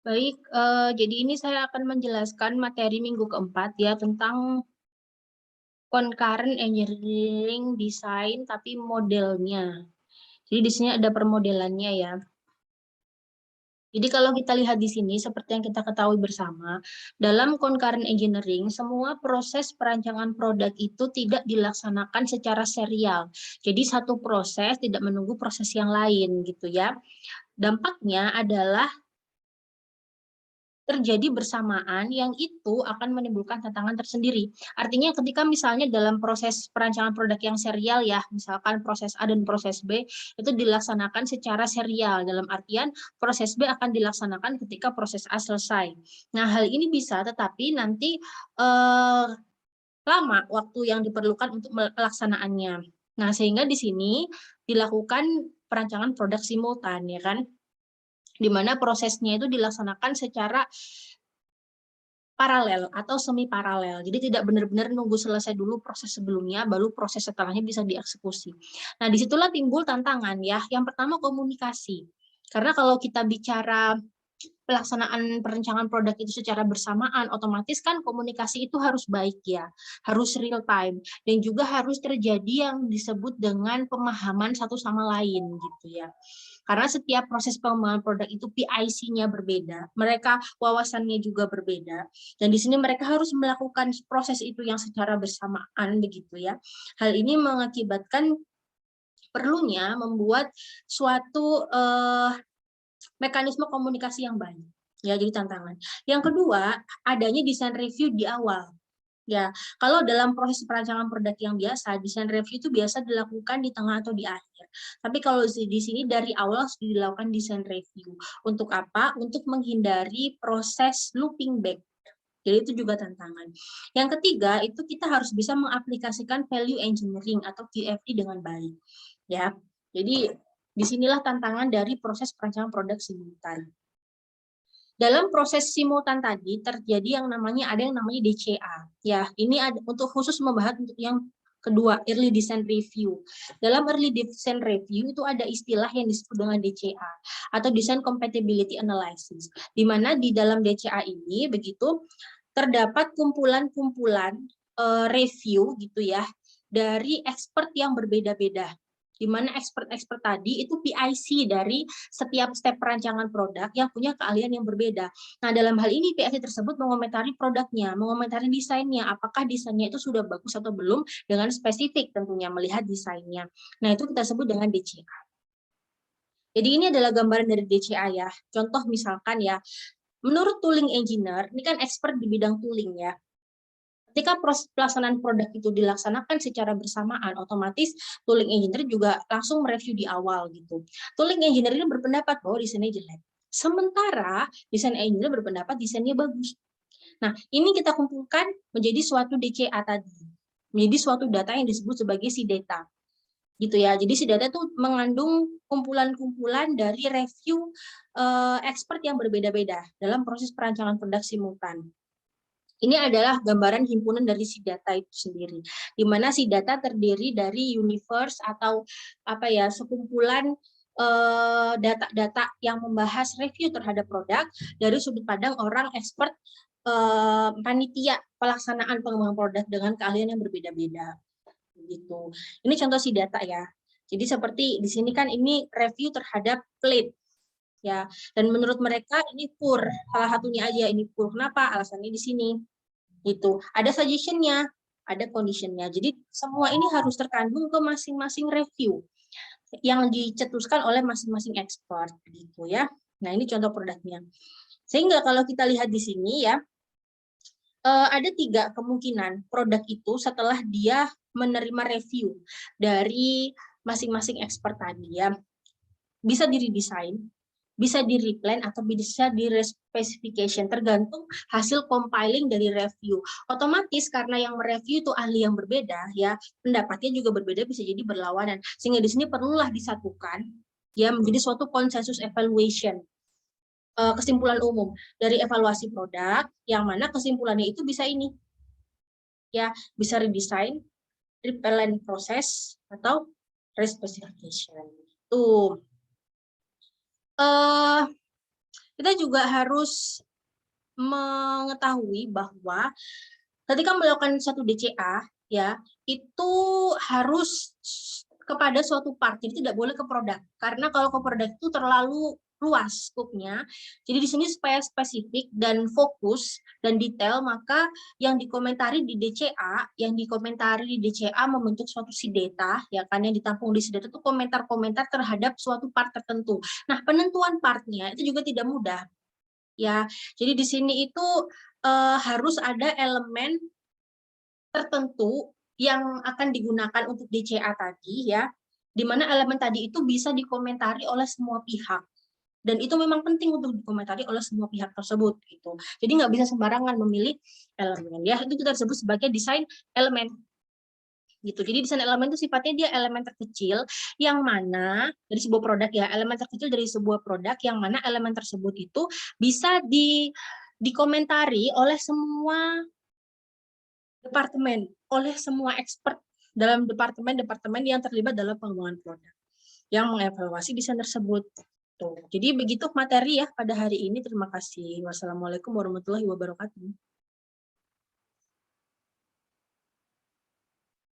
Baik, jadi ini saya akan menjelaskan materi minggu keempat ya tentang concurrent engineering design tapi modelnya. Jadi di sini ada permodelannya ya. Jadi kalau kita lihat di sini seperti yang kita ketahui bersama, dalam concurrent engineering semua proses perancangan produk itu tidak dilaksanakan secara serial. Jadi satu proses tidak menunggu proses yang lain gitu ya. Dampaknya adalah terjadi bersamaan yang itu akan menimbulkan tantangan tersendiri. Artinya ketika misalnya dalam proses perancangan produk yang serial ya, misalkan proses A dan proses B itu dilaksanakan secara serial, dalam artian proses B akan dilaksanakan ketika proses A selesai. Nah, hal ini bisa tetapi nanti lama waktu yang diperlukan untuk pelaksanaannya. Nah, sehingga di sini dilakukan perancangan produk simultan ya kan, di mana prosesnya itu dilaksanakan secara paralel atau semi paralel. Jadi tidak benar-benar nunggu selesai dulu proses sebelumnya, baru proses setelahnya bisa dieksekusi. Nah, disitulah timbul tantangan ya. Yang pertama komunikasi. Karena kalau kita bicara pelaksanaan perencanaan produk itu secara bersamaan, otomatis kan komunikasi itu harus baik ya, harus real time, dan juga harus terjadi yang disebut dengan pemahaman satu sama lain gitu ya. Karena setiap proses pengembangan produk itu PIC-nya berbeda, mereka wawasannya juga berbeda, dan di sini mereka harus melakukan proses itu yang secara bersamaan begitu ya. Hal ini mengakibatkan perlunya membuat suatu mekanisme komunikasi yang baik. Ya, jadi tantangan. Yang kedua, adanya desain review di awal. Ya, kalau dalam proses perancangan produk yang biasa, desain review itu biasa dilakukan di tengah atau di akhir. Tapi kalau di sini dari awal harus dilakukan desain review. Untuk apa? Untuk menghindari proses looping back. Jadi itu juga tantangan. Yang ketiga, itu kita harus bisa mengaplikasikan value engineering atau QFD dengan baik. Ya, jadi disinilah tantangan dari proses perancangan produk simultan. Dalam proses simultan tadi terjadi yang namanya DCA. Ya, ini ada untuk khusus membahas untuk yang kedua, early design review. Dalam early design review itu ada istilah yang disebut dengan DCA atau design compatibility analysis. Di mana di dalam DCA ini begitu terdapat kumpulan-kumpulan review gitu ya dari expert yang berbeda-beda, di mana expert-expert tadi itu PIC dari setiap step perancangan produk yang punya keahlian yang berbeda. Nah, dalam hal ini PIC tersebut mengomentari produknya, mengomentari desainnya, apakah desainnya itu sudah bagus atau belum, dengan spesifik tentunya melihat desainnya. Nah, itu kita sebut dengan DCA. Jadi ini adalah gambaran dari DCA ya. Contoh misalkan ya, menurut tooling engineer, ini kan expert di bidang tooling ya. Ketika proses pelaksanaan produk itu dilaksanakan secara bersamaan, otomatis tooling engineer juga langsung mereview di awal gitu. Tooling engineer ini berpendapat bahwa desainnya jelek. Sementara desain engineer berpendapat desainnya bagus. Nah, ini kita kumpulkan menjadi suatu DCA tadi. Menjadi suatu data yang disebut sebagai si data. Gitu ya. Jadi si data itu mengandung kumpulan-kumpulan dari review expert yang berbeda-beda dalam proses perancangan produk simultan. Ini adalah gambaran himpunan dari si data itu sendiri, di mana si data terdiri dari universe atau apa ya, sekumpulan data-data yang membahas review terhadap produk dari sudut pandang orang expert panitia pelaksanaan pengembangan produk dengan keahlian yang berbeda-beda. Gitu. Ini contoh si data ya. Jadi seperti di sini kan ini review terhadap plate ya, dan menurut mereka ini poor, salah satunya aja ini poor. Kenapa? Alasannya di sini. Itu ada suggestion-nya, ada condition-nya. Jadi semua ini harus terkandung ke masing-masing review yang dicetuskan oleh masing-masing expert gitu ya. Nah, ini contoh produknya. Sehingga kalau kita lihat di sini ya, ada 3 kemungkinan produk itu setelah dia menerima review dari masing-masing expert tadi ya. Bisa di-redesign, bisa di-replan, atau bisa di-respecification, tergantung hasil compiling dari review. Otomatis karena yang mereview itu ahli yang berbeda, ya pendapatnya juga berbeda, bisa jadi berlawanan. Sehingga di sini perlulah disatukan, ya menjadi suatu konsensus evaluation, kesimpulan umum dari evaluasi produk, yang mana kesimpulannya itu bisa ini, ya bisa redesign, replan proses, atau respecification. Tuh. kita juga harus mengetahui bahwa ketika melakukan satu DCA, ya, itu harus kepada suatu part, jadi tidak boleh ke produk. Karena kalau ke produk itu terlalu luas skopnya. Jadi di sini supaya spesifik dan fokus dan detail, maka yang dikomentari di DCA, membentuk suatu SIDETA, ya kan, yang ditampung di SIDETA itu komentar-komentar terhadap suatu part tertentu. Nah, penentuan partnya itu juga tidak mudah. Ya, jadi di sini itu harus ada elemen tertentu yang akan digunakan untuk DCA tadi, ya, di mana elemen tadi itu bisa dikomentari oleh semua pihak. Dan itu memang penting untuk dikomentari oleh semua pihak tersebut gitu. Jadi nggak bisa sembarangan memilih elemen, ya. Itu kita sebut sebagai desain elemen gitu. Jadi desain elemen itu sifatnya dia elemen terkecil yang mana dari sebuah produk, ya, elemen terkecil dari sebuah produk yang mana elemen tersebut itu bisa dikomentari oleh semua departemen, oleh semua expert dalam departemen-departemen yang terlibat dalam pengembangan produk yang mengevaluasi desain tersebut. Tuh. Jadi begitu materi ya pada hari ini. Terima kasih. Wassalamualaikum warahmatullahi wabarakatuh.